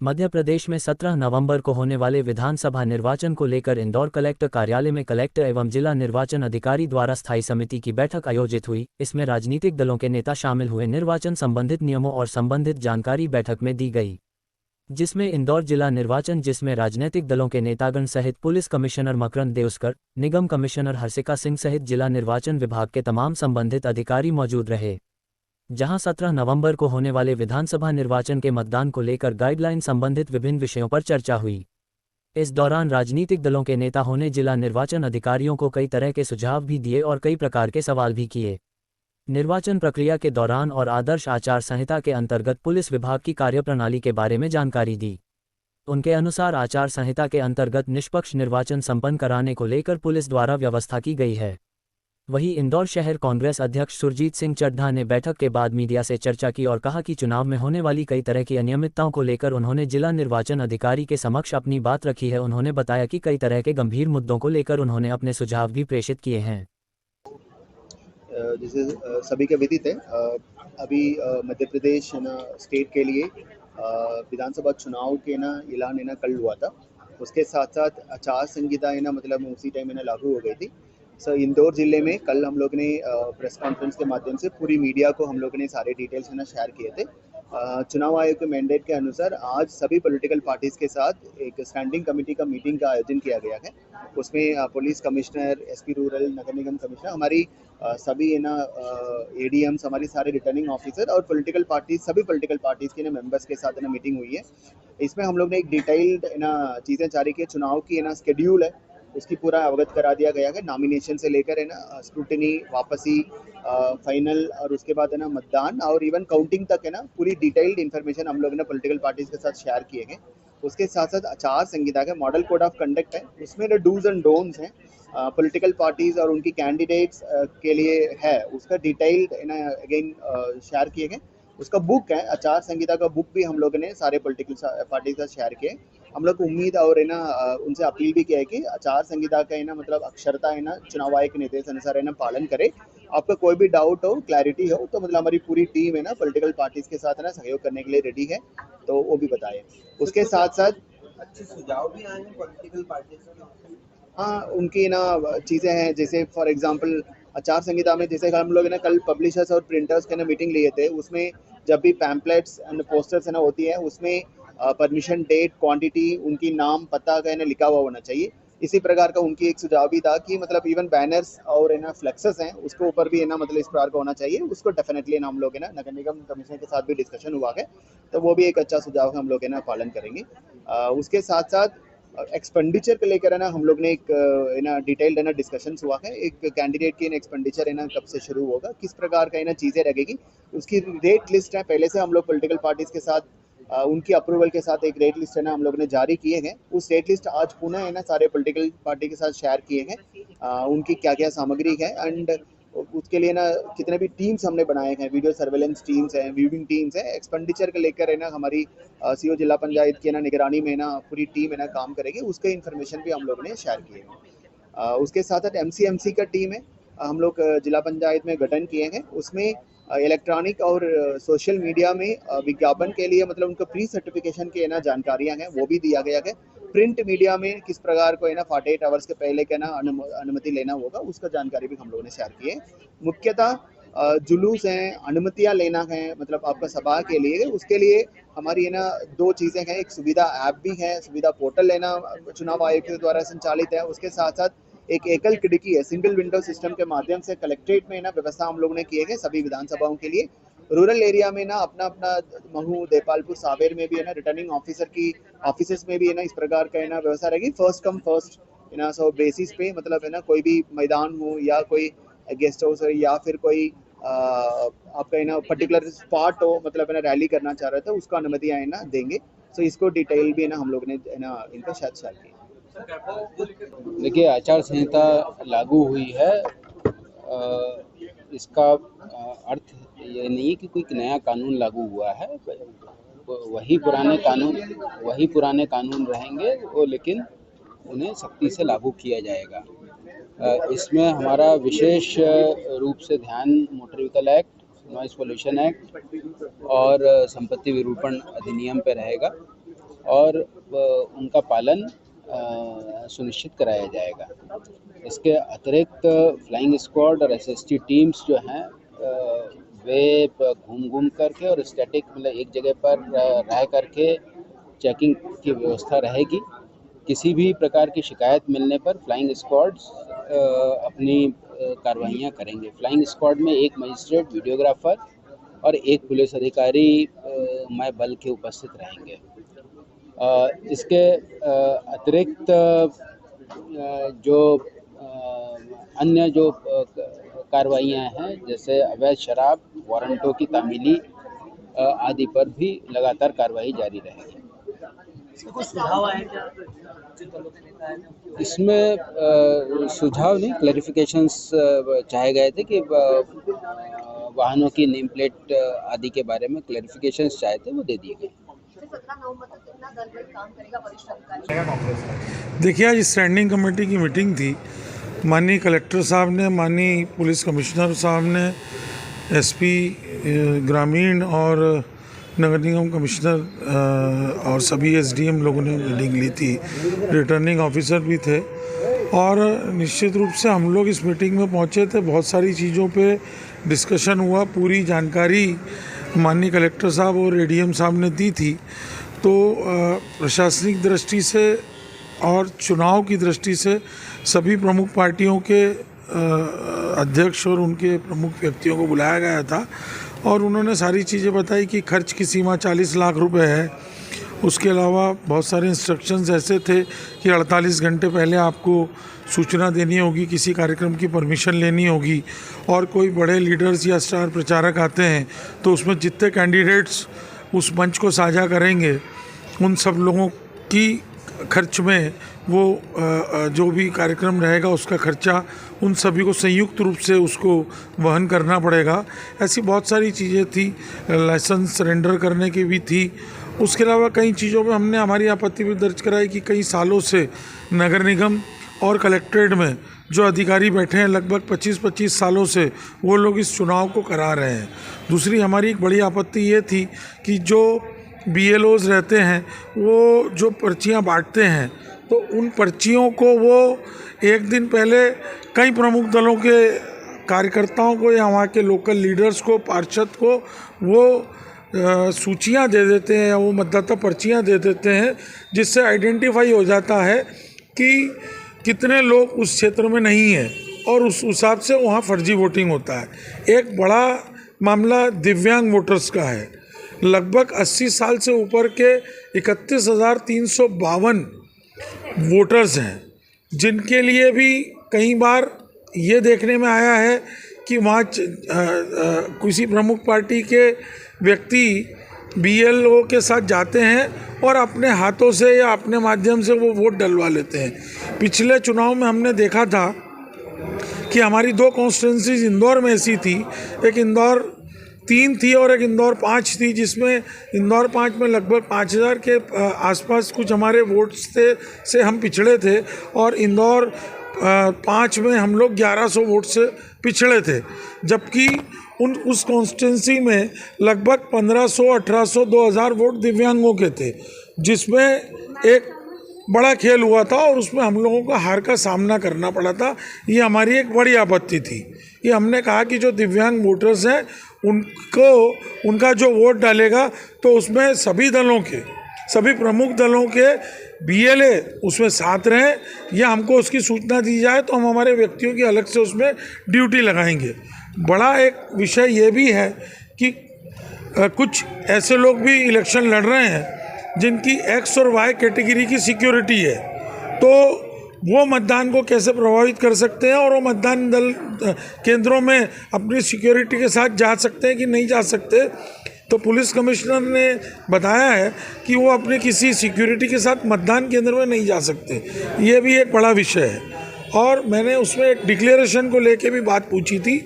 मध्य प्रदेश में 17 नवंबर को होने वाले विधानसभा निर्वाचन को लेकर इंदौर कलेक्टर कार्यालय में कलेक्टर एवं जिला निर्वाचन अधिकारी द्वारा स्थायी समिति की बैठक आयोजित हुई। इसमें राजनीतिक दलों के नेता शामिल हुए। निर्वाचन संबंधित नियमों और संबंधित जानकारी बैठक में दी गई, जिसमें इंदौर जिला निर्वाचन जिसमें राजनीतिक दलों के नेतागण सहित पुलिस कमिश्नर मकरंद देउस्कर, निगम कमिश्नर हर्षिका सिंह सहित जिला निर्वाचन विभाग के तमाम संबंधित अधिकारी मौजूद रहे। जहां 17 नवंबर को होने वाले विधानसभा निर्वाचन के मतदान को लेकर गाइडलाइन संबंधित विभिन्न विषयों पर चर्चा हुई। इस दौरान राजनीतिक दलों के नेता होने जिला निर्वाचन अधिकारियों को कई तरह के सुझाव भी दिए और कई प्रकार के सवाल भी किए। निर्वाचन प्रक्रिया के दौरान और आदर्श आचार संहिता के अंतर्गत पुलिस विभाग की कार्यप्रणाली के बारे में जानकारी दी। उनके अनुसार आचार संहिता के अंतर्गत निष्पक्ष निर्वाचन संपन्न कराने को लेकर पुलिस द्वारा व्यवस्था की गई है। वहीं इंदौर शहर कांग्रेस अध्यक्ष सुरजीत सिंह चड्ढा ने बैठक के बाद मीडिया से चर्चा की और कहा कि चुनाव में होने वाली कई तरह की अनियमितताओं को लेकर उन्होंने जिला निर्वाचन अधिकारी के समक्ष अपनी बात रखी है। उन्होंने बताया कि कई तरह के गंभीर मुद्दों को लेकर उन्होंने अपने सुझाव भी प्रेषित किए हैं। जैसे सभी के विदित है, अभी मध्य प्रदेश स्टेट के लिए विधानसभा चुनाव के ऐलान कल हुआ था। उसके साथ साथ आचार संहिता मतलब उसी टाइम लागू हो गई थी। इंदौर जिले में कल हम लोग ने प्रेस कॉन्फ्रेंस के माध्यम से पूरी मीडिया को हम लोग ने सारे डिटेल्स शेयर किए थे। चुनाव आयोग के मैंडेट के अनुसार आज सभी पॉलिटिकल पार्टीज के साथ एक स्टैंडिंग कमेटी का मीटिंग का आयोजन किया गया है। उसमें पुलिस कमिश्नर, एसपी रूरल, नगर निगम कमिश्नर, हमारी सभी एडीएम्स, हमारी सारे रिटर्निंग ऑफिसर और पॉलिटिकल पार्टीज, सभी पॉलिटिकल पार्टीज के मेंबर्स के साथ मीटिंग हुई है। इसमें हम लोग ने एक डिटेल्ड चीज़ें जारी की। चुनाव की स्केड्यूल है, उसकी पूरा अवगत करा दिया गया है। नॉमिनेशन से लेकर स्क्रूटनी, वापसी, फाइनल और उसके बाद मतदान और इवन काउंटिंग तक पूरी डिटेल्ड इन्फॉर्मेशन हम लोग ने पॉलिटिकल पार्टीज के साथ शेयर किए हैं। उसके साथ साथ आचार संहिता के मॉडल कोड ऑफ कंडक्ट है, उसमें डूज एंड डोंट्स हैं पॉलिटिकल पार्टीज और उनकी कैंडिडेट्स के लिए है, उसका डिटेल्ड अगेन शेयर किए गए। उसका बुक है, आचार संहिता का बुक भी हम लोगों ने सारे पॉलिटिकल पार्टी का शेयर किए। हम लोग को उम्मीद और उनसे अपील भी किया है कि आचार संहिता का मतलब अक्षरता चुनाव आयोग के निर्देश अनुसार पालन करे। आपका कोई भी डाउट हो, क्लैरिटी हो तो मतलब हमारी पूरी टीम पॉलिटिकल पार्टीज के साथ सहयोग करने के लिए रेडी है, तो वो भी बताए। उसके साथ साथ अच्छे सुझाव भी आए हैं पॉलिटिकल पार्टीज के। हाँ, उनकी चीज़ें हैं, जैसे फॉर एग्जांपल आचार संहिता में जैसे हम लोग कल पब्लिशर्स और प्रिंटर्स के मीटिंग लिए थे। उसमें जब भी पैम्पलेट्स एंड पोस्टर्स होती है, उसमें परमिशन डेट, क्वांटिटी, उनकी नाम, पता का लिखा हुआ होना चाहिए। इसी प्रकार का उनकी एक सुझाव भी था कि मतलब इवन बैनर्स और फ्लेक्सेस हैं, उसके ऊपर भी मतलब इस प्रकार का होना चाहिए। उसको डेफिनेटली हम लोग नगर निगम कमिश्नर के साथ भी डिस्कशन हुआ है, तो वो भी एक अच्छा सुझाव है, हम लोग पालन करेंगे। उसके साथ साथ एक्सपेंडिचर को लेकर हम लोग ने एक डिटेल्ड डिस्कशंस हुआ है। एक कैंडिडेट की एक्सपेंडिचर कब से शुरू होगा, किस प्रकार का चीज़ें लगेगी, उसकी रेट लिस्ट है पहले से हम लोग पॉलिटिकल पार्टीज के साथ उनकी अप्रूवल के साथ एक रेट लिस्ट हम लोग ने जारी किए हैं। उस रेट लिस्ट आज पुनः सारे पॉलिटिकल पार्टी के साथ शेयर किए हैं, उनकी क्या क्या सामग्री है एंड उसके लिए कितने भी टीम्स हमने बनाए हैं, वीडियो सर्वेलेंस टीम्स हैं, व्यूइंग टीम्स हैं। एक्सपेंडिचर को लेकर हमारी सीओ जिला पंचायत की निगरानी में पूरी टीम काम करेगी, उसके इन्फॉर्मेशन भी हम लोग ने शेयर किए हैं। उसके साथ साथ एमसीएमसी का टीम है, हम लोग जिला पंचायत में गठन किए हैं। उसमें इलेक्ट्रॉनिक और सोशल मीडिया में विज्ञापन के लिए मतलब उनको प्री सर्टिफिकेशन के जानकारियां हैं, वो भी दिया गया है। प्रिंट मीडिया में किस प्रकार को 48 आवर्स के पहले के अनुमति लेना होगा, उसका जानकारी भी हम लोगों ने शेयर की है। मुख्यतः जुलूस हैं, अनुमतियां लेना है, मतलब आपका सभा के लिए, उसके लिए हमारी दो चीज़ें हैं। एक सुविधा ऐप भी है, सुविधा पोर्टल चुनाव आयोग के द्वारा संचालित है। उसके साथ साथ एक एकल खिड़की है, सिंगल विंडो सिस्टम के माध्यम से कलेक्ट्रेट में व्यवस्था हम लोग ने किए गए सभी विधानसभाओं के लिए। रूरल एरिया में अपना अपना महू, देपालपुर, सावेर में भी रिटर्निंग ऑफिसर की ऑफिसेस में भी इस प्रकार का व्यवस्था रहेगी। First come first so basis पे, मतलब कोई भी मैदान हो या कोई गेस्ट हाउस हो या फिर कोई आपका पर्टिकुलर स्पॉट हो, मतलब रैली करना चाह रहे थे, उसको अनुमतियाँ देंगे। सो इसको डिटेल भी हम लोग ने इनको शायद शेयर किया। देखिए, आचार संहिता लागू हुई है, इसका अर्थ ये नहीं है कि कोई नया कानून लागू हुआ है। वही पुराने कानून रहेंगे वो, लेकिन उन्हें सख्ती से लागू किया जाएगा। इसमें हमारा विशेष रूप से ध्यान motor vehicle act, noise pollution act और संपत्ति विरूपण अधिनियम पे रहेगा। और उनका पालन सुनिश्चित कराया जाएगा। इसके अतिरिक्त फ्लाइंग स्क्वाड और एसएसटी टीम्स जो हैं वे घूम घूम करके और स्टैटिक मतलब एक जगह पर रह करके चेकिंग की व्यवस्था रहेगी। किसी भी प्रकार की शिकायत मिलने पर फ्लाइंग स्क्वाड्स अपनी कार्रवाइयाँ करेंगे। फ्लाइंग स्क्वाड में एक मजिस्ट्रेट, वीडियोग्राफर और एक पुलिस अधिकारी मय बल के उपस्थित रहेंगे। इसके अतिरिक्त जो अन्य जो कार्रवाइयाँ हैं जैसे अवैध शराब, वारंटों की तामीली आदि पर भी लगातार कार्रवाई जारी रहेगी। इसमें सुझाव नहीं, क्लैरिफिकेशंस चाहे गए थे कि वाहनों की नेम प्लेट आदि के बारे में क्लैरिफिकेशंस चाहे थे, वो दे दिए गए। देखिए, आज स्टैंडिंग कमेटी की मीटिंग थी। माननीय कलेक्टर साहब ने, माननीय पुलिस कमिश्नर साहब ने, एसपी ग्रामीण और नगर निगम कमिश्नर और सभी एसडीएम लोगों ने मीटिंग ली थी। रिटर्निंग ऑफिसर भी थे और निश्चित रूप से हम लोग इस मीटिंग में पहुंचे थे। बहुत सारी चीज़ों पे डिस्कशन हुआ। पूरी जानकारी माननीय कलेक्टर साहब और एडीएम साहब ने दी थी। तो प्रशासनिक दृष्टि से और चुनाव की दृष्टि से सभी प्रमुख पार्टियों के अध्यक्ष और उनके प्रमुख व्यक्तियों को बुलाया गया था और उन्होंने सारी चीज़ें बताई कि खर्च की सीमा 40 लाख रुपए है। उसके अलावा बहुत सारे इंस्ट्रक्शंस ऐसे थे कि 48 घंटे पहले आपको सूचना देनी होगी, किसी कार्यक्रम की परमिशन लेनी होगी और कोई बड़े लीडर्स या स्टार प्रचारक आते हैं तो उसमें जितने कैंडिडेट्स उस मंच को साझा करेंगे उन सब लोगों की खर्च में वो जो भी कार्यक्रम रहेगा उसका खर्चा उन सभी को संयुक्त रूप से उसको वहन करना पड़ेगा। ऐसी बहुत सारी चीज़ें थी। लाइसेंस सरेंडर करने की भी थी। उसके अलावा कई चीज़ों में हमने हमारी आपत्ति भी दर्ज कराई कि कई सालों से नगर निगम और कलेक्ट्रेट में जो अधिकारी बैठे हैं लगभग 25-25 सालों से वो लोग इस चुनाव को करा रहे हैं। दूसरी हमारी एक बड़ी आपत्ति ये थी कि जो BLOs रहते हैं वो जो पर्चियां बांटते हैं तो उन पर्चियों को वो एक दिन पहले कई प्रमुख दलों के कार्यकर्ताओं को या वहाँ के लोकल लीडर्स को, पार्षद को वो सूचियां दे देते हैं या वो मतदाता पर्चियां दे देते हैं जिससे आइडेंटिफाई हो जाता है कि कितने लोग उस क्षेत्र में नहीं हैं और उस हिसाब से वहाँ फर्जी वोटिंग होता है। एक बड़ा मामला दिव्यांग वोटर्स का है। लगभग 80 साल से ऊपर के 31,352 वोटर्स हैं जिनके लिए भी कई बार ये देखने में आया है कि वहाँ किसी प्रमुख पार्टी के व्यक्ति BLO के साथ जाते हैं और अपने हाथों से या अपने माध्यम से वो वोट डलवा लेते हैं। पिछले चुनाव में हमने देखा था कि हमारी 2 कॉन्स्टिट्यूंसीज इंदौर में ऐसी थी, एक इंदौर 3 थी और एक इंदौर 5 थी, जिसमें इंदौर 5 में लगभग 5,000 के आसपास कुछ हमारे वोट्स थे से हम पिछड़े थे और इंदौर 5 में हम लोग 1100 वोट से पिछड़े थे, जबकि उस कॉन्स्टिट्यूंसी में लगभग 1500, 1800, 2000 वोट दिव्यांगों के थे, जिसमें एक बड़ा खेल हुआ था और उसमें हम लोगों को हार का सामना करना पड़ा था। ये हमारी एक बड़ी आपत्ति थी। ये हमने कहा कि जो दिव्यांग वोटर्स हैं उनको उनका जो वोट डालेगा तो उसमें सभी दलों के, सभी प्रमुख दलों के BLA उसमें साथ रहें या हमको उसकी सूचना दी जाए तो हम हमारे व्यक्तियों की अलग से उसमें ड्यूटी लगाएंगे। बड़ा एक विषय ये भी है कि कुछ ऐसे लोग भी इलेक्शन लड़ रहे हैं जिनकी X और Y कैटेगरी की सिक्योरिटी है, तो वो मतदान को कैसे प्रभावित कर सकते हैं और वो मतदान दल केंद्रों में अपनी सिक्योरिटी के साथ जा सकते हैं कि नहीं जा सकते। तो पुलिस कमिश्नर ने बताया है कि वो अपने किसी सिक्योरिटी के साथ मतदान केंद्र में नहीं जा सकते। ये भी एक बड़ा विषय है। और मैंने उसमें एक डिक्लेरेशन को लेके भी बात पूछी थी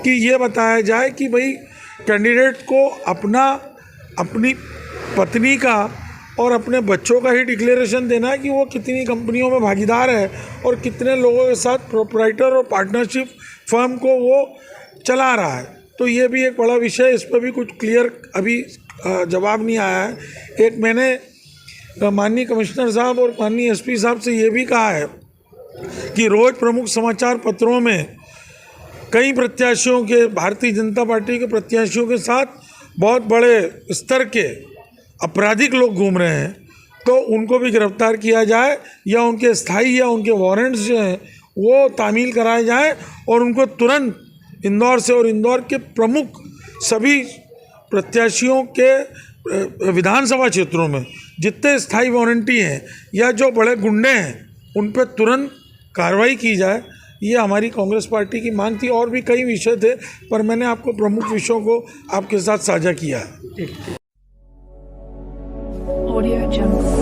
कि ये बताया जाए कि भाई कैंडिडेट को अपनी पत्नी का और अपने बच्चों का ही डिक्लेरेशन देना है कि वो कितनी कंपनियों में भागीदार है और कितने लोगों के साथ प्रोप्राइटर और पार्टनरशिप फर्म को वो चला रहा है। तो ये भी एक बड़ा विषय, इस पर भी कुछ क्लियर अभी जवाब नहीं आया है। एक मैंने माननीय कमिश्नर साहब और माननीय एसपी साहब से ये भी कहा है कि रोज़ प्रमुख समाचार पत्रों में कई प्रत्याशियों के, भारतीय जनता पार्टी के प्रत्याशियों के साथ बहुत बड़े स्तर के आपराधिक लोग घूम रहे हैं, तो उनको भी गिरफ्तार किया जाए या उनके स्थायी या उनके वारंट्स जो हैं वो तामील कराए जाए और उनको तुरंत इंदौर से और इंदौर के प्रमुख सभी प्रत्याशियों के विधानसभा क्षेत्रों में जितने स्थायी वारंटी हैं या जो बड़े गुंडे हैं उन पर तुरंत कार्रवाई की जाए। ये हमारी कांग्रेस पार्टी की मांग थी। और भी कई विषय थे पर मैंने आपको प्रमुख विषयों को आपके साथ साझा किया है। Audio Jungle.